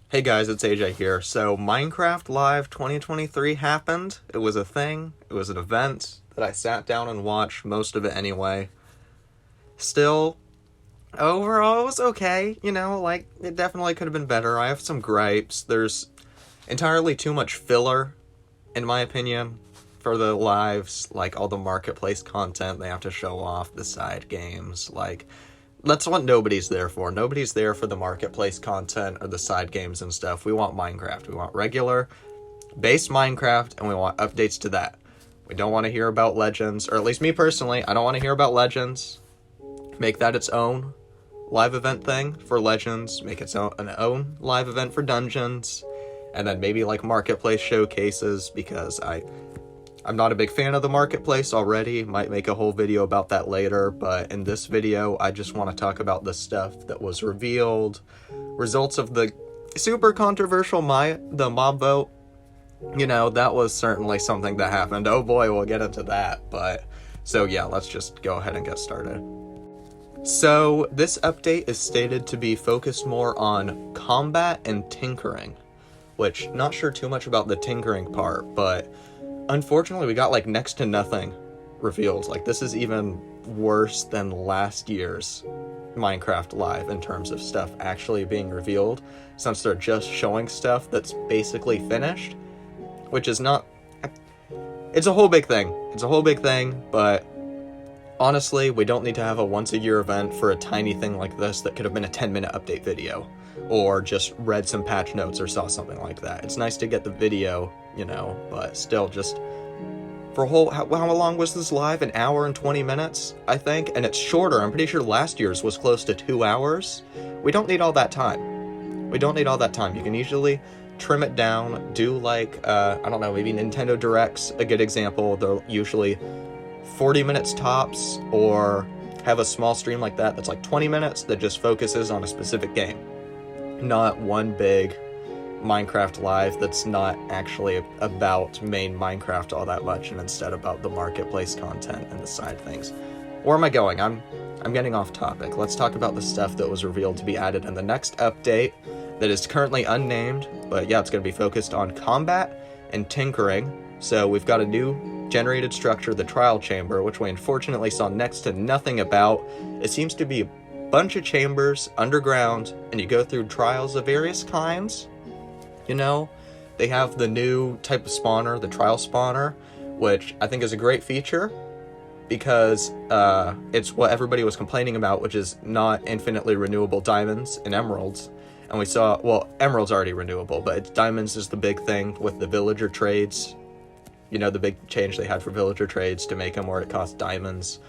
Hey guys, it's AJ here. So, Minecraft Live 2023 happened. It was a thing. It was an event that I sat down and watched most of it anyway. Still, overall, it was okay. It definitely could have been better. I have some gripes. There's entirely too much filler, in my opinion, for the lives. Like, all the marketplace content they have to show off, the side games, that's what nobody's there for. Nobody's there for the marketplace content or the side games and stuff. We want Minecraft. We want regular, base Minecraft, and we want updates to that. We don't want to hear about Legends, or at least me personally, I don't want to hear about Legends. Make that its own live event thing for Legends. Make its own live event for Dungeons. And then maybe marketplace showcases, because I'm not a big fan of the marketplace already. Might make a whole video about that later, but in this video, I just want to talk about the stuff that was revealed, results of the super controversial the mob vote. That was certainly something that happened. Oh boy, we'll get into that. So yeah, let's just go ahead and get started. So this update is stated to be focused more on combat and tinkering, which not sure too much about the tinkering part, but unfortunately, we got next to nothing revealed. This is even worse than last year's Minecraft Live in terms of stuff actually being revealed, since they're just showing stuff that's basically finished, which is not... It's a whole big thing. But honestly, we don't need to have a once-a-year event for a tiny thing like this that could have been a 10-minute update video, or just read some patch notes or saw something like that. It's nice to get the video, but still, just for how long was this live? An hour and 20 minutes, I think, and it's shorter. I'm pretty sure last year's was close to 2 hours. We don't need all that time. You can easily trim it down, do I don't know, maybe Nintendo Direct's a good example. They're usually 40 minutes tops, or have a small stream like that that's 20 minutes that just focuses on a specific game. Not one big Minecraft Live that's not actually about main Minecraft all that much, and instead about the marketplace content and the side things. Where am I going? I'm getting off topic. Let's talk about the stuff that was revealed to be added in the next update that is currently unnamed, but yeah, it's going to be focused on combat and tinkering. So we've got a new generated structure, the trial chamber, which we unfortunately saw next to nothing about. It seems to be a bunch of chambers underground, and you go through trials of various kinds. They have the new type of spawner, the trial spawner, which I think is a great feature, because it's what everybody was complaining about, which is not infinitely renewable diamonds and emeralds. And we saw, well, emeralds already renewable, but diamonds is the big thing with the villager trades. The big change they had for villager trades to make them where it costs diamonds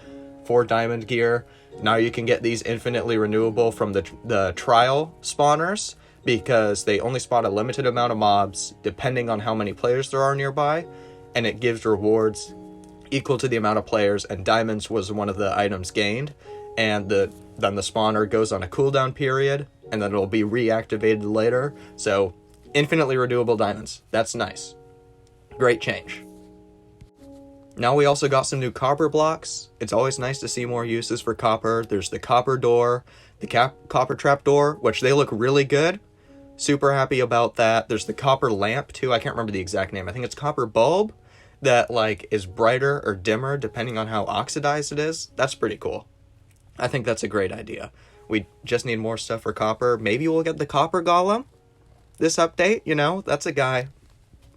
for diamond gear. Now you can get these infinitely renewable from the trial spawners, because they only spawn a limited amount of mobs depending on how many players there are nearby, and it gives rewards equal to the amount of players, and diamonds was one of the items gained, and then the spawner goes on a cooldown period, and then it'll be reactivated later. So infinitely renewable diamonds, that's nice. Great change. Now we also got some new copper blocks. It's always nice to see more uses for copper. There's the copper door, the copper trap door, which they look really good. Super happy about that. There's the copper lamp too. I can't remember the exact name. I think it's copper bulb that is brighter or dimmer depending on how oxidized it is. That's pretty cool. I think that's a great idea. We just need more stuff for copper. Maybe we'll get the copper golem this update. That's a guy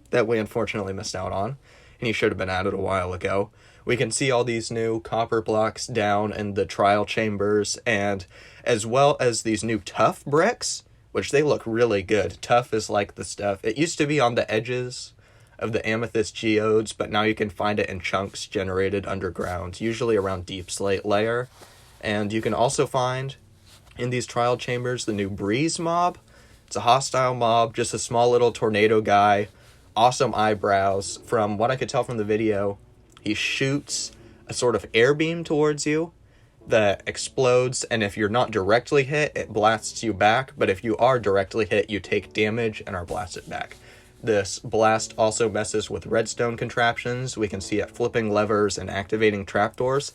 that we unfortunately missed out on, and he should have been added a while ago. We can see all these new copper blocks down in the trial chambers, and as well as these new tough bricks, which they look really good. Tough is the stuff. It used to be on the edges of the amethyst geodes, but now you can find it in chunks generated underground, usually around deep slate layer. And you can also find in these trial chambers the new breeze mob. It's a hostile mob, just a small little tornado guy, awesome eyebrows. From what I could tell from the video, he shoots a sort of air beam towards you that explodes, and if you're not directly hit, it blasts you back, but if you are directly hit, you take damage and are blasted back. This blast also messes with redstone contraptions. We can see it flipping levers and activating trapdoors.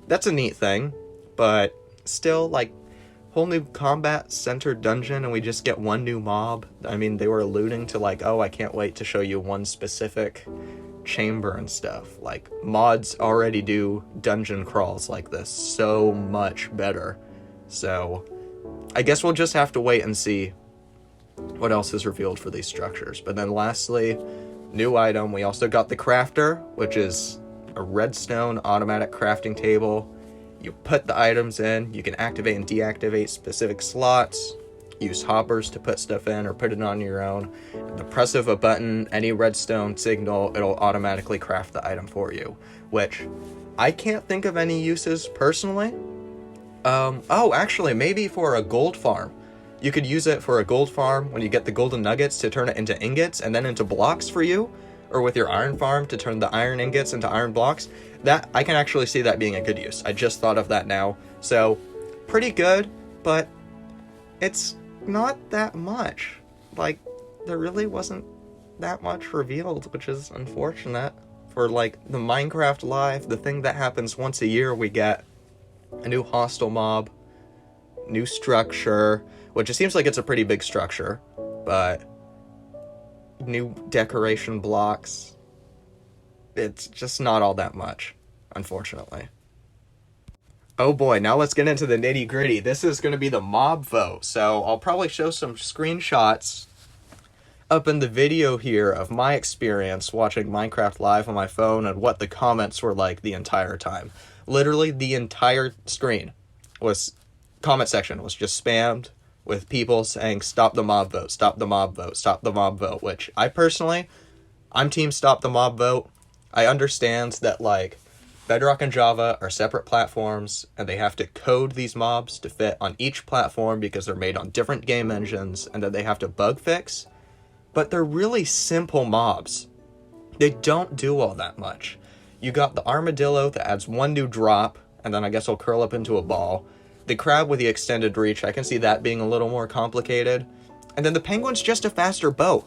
That's a neat thing, but still, whole new combat-centered dungeon and we just get one new mob. I mean, they were alluding to like, oh, I can't wait to show you one specific chamber and stuff. Like, mods already do dungeon crawls like this so much better. So, I guess we'll just have to wait and see what else is revealed for these structures. But then lastly, new item, we also got the crafter, which is a redstone automatic crafting table. You put the items in, you can activate and deactivate specific slots, use hoppers to put stuff in or put it on your own. At the press of a button, any redstone signal, it'll automatically craft the item for you, which I can't think of any uses personally. Actually, maybe for a gold farm. You could use it for a gold farm when you get the golden nuggets to turn it into ingots and then into blocks for you, or with your iron farm to turn the iron ingots into iron blocks. That I can actually see that being a good use. I just thought of that now. So, pretty good, but it's not that much. Like, there really wasn't that much revealed, which is unfortunate. For, like, the Minecraft Live, the thing that happens once a year, we get a new hostile mob, new structure, which it seems like it's a pretty big structure, but new decoration blocks. It's just not all that much, unfortunately. Oh boy, now let's get into the nitty gritty. This is going to be the mob vote, so I'll probably show some screenshots up in the video here of my experience watching Minecraft Live on my phone and what the comments were like the entire time. Literally, the entire screen comment section was just spammed with people saying, stop the mob vote, stop the mob vote, stop the mob vote, which I personally, I'm team stop the mob vote. I understand that, like, Bedrock and Java are separate platforms, and they have to code these mobs to fit on each platform because they're made on different game engines, and that they have to bug fix. But they're really simple mobs. They don't do all that much. You got the Armadillo that adds one new drop, and then I guess will curl up into a ball. The crab with the extended reach, I can see that being a little more complicated. And then the penguin's just a faster boat.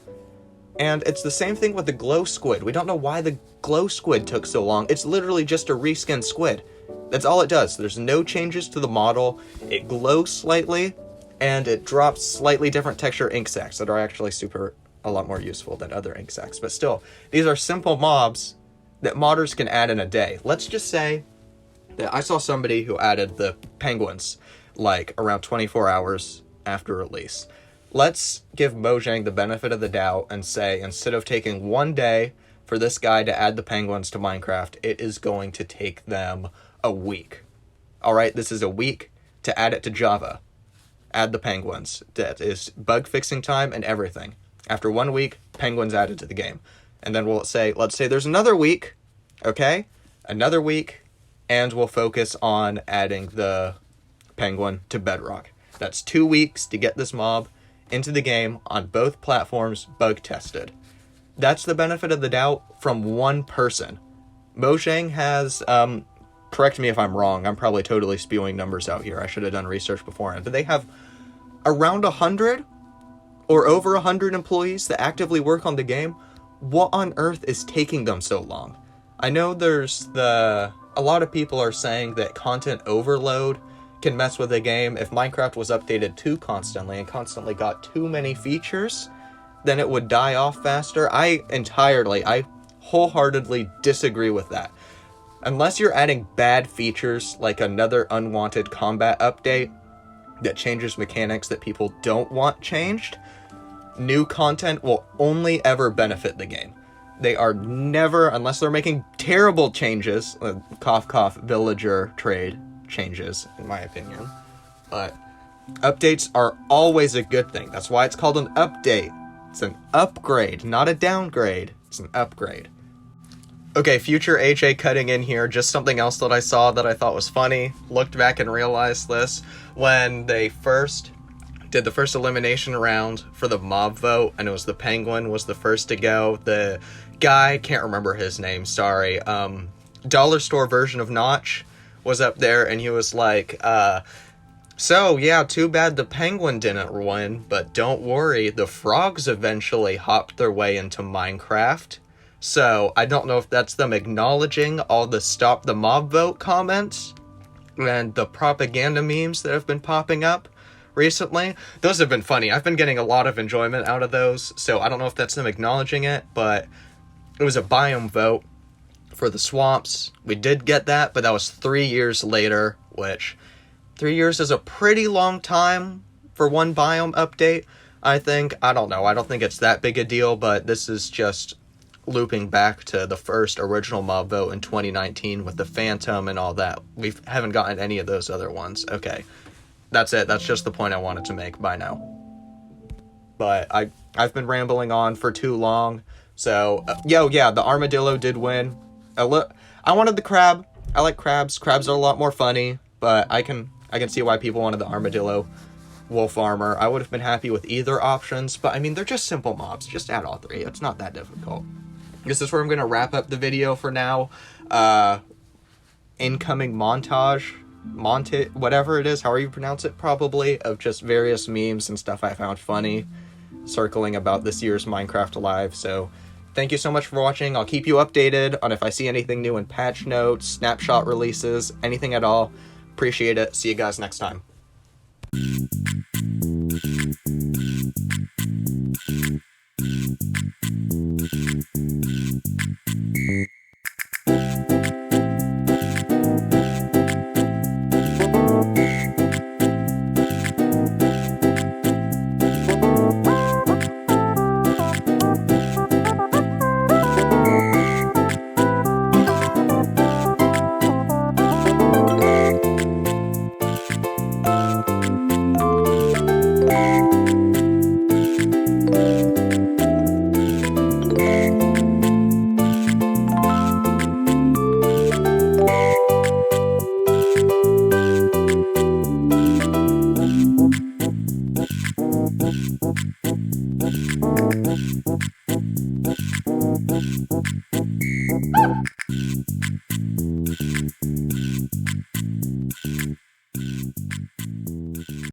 And it's the same thing with the glow squid. We don't know why the glow squid took so long. It's literally just a reskinned squid. That's all it does. There's no changes to the model. It glows slightly, and it drops slightly different texture ink sacs that are actually a lot more useful than other ink sacs. But still, these are simple mobs that modders can add in a day. Let's just say that I saw somebody who added the penguins like around 24 hours after release. Let's give Mojang the benefit of the doubt and say, instead of taking one day for this guy to add the penguins to Minecraft, it is going to take them a week. Alright, this is a week to add it to Java. Add the penguins. That is bug fixing time and everything. After 1 week, penguins added to the game. And then let's say there's another week, okay? Another week, and we'll focus on adding the penguin to Bedrock. That's 2 weeks to get this mob into the game on both platforms, bug tested. That's the benefit of the doubt from one person. Mojang has, correct me if I'm wrong, I'm probably totally spewing numbers out here, I should have done research beforehand, but they have around 100 or over 100 employees that actively work on the game. What on earth is taking them so long? I know a lot of people are saying that content overload can mess with the game. If Minecraft was updated too constantly and constantly got too many features, then it would die off faster. I wholeheartedly disagree with that. Unless you're adding bad features like another unwanted combat update that changes mechanics that people don't want changed, new content will only ever benefit the game. They are never, unless they're making terrible changes, cough cough villager trade changes, in my opinion. But updates are always a good thing. That's why it's called an update. It's an upgrade, not a downgrade. It's an upgrade. Okay, future AJ cutting in here. Just something else that I saw that I thought was funny. Looked back and realized this. When they first did the first elimination round for the mob vote, and it was the penguin was the first to go. The guy, can't remember his name, sorry. Dollar store version of Notch was up there, and he was like, so yeah, too bad the penguin didn't win, but don't worry, the frogs eventually hopped their way into Minecraft. So I don't know if that's them acknowledging all the stop the mob vote comments and the propaganda memes that have been popping up, recently. Those have been funny. I've been getting a lot of enjoyment out of those, so I don't know if that's them acknowledging it, but it was a biome vote for the swamps. We did get that, but that was 3 years later, which 3 years is a pretty long time for one biome update, I think. I don't know. I don't think it's that big a deal, but this is just looping back to the first original mob vote in 2019 with the Phantom and all that. We haven't gotten any of those other ones. Okay. That's it. That's just the point I wanted to make by now. But I've been rambling on for too long. So, yeah, the Armadillo did win. I wanted the crab. I like crabs. Crabs are a lot more funny, but I can see why people wanted the Armadillo. Wolf armor. I would have been happy with either options, but I mean, they're just simple mobs. Just add all three. It's not that difficult. This is where I'm going to wrap up the video for now. Incoming montage, whatever it is, however you pronounce it, probably, of just various memes and stuff I found funny circling about this year's Minecraft Live. So thank you so much for watching. I'll keep you updated on if I see anything new in patch notes, snapshot releases, anything at all. Appreciate it. See you guys next time.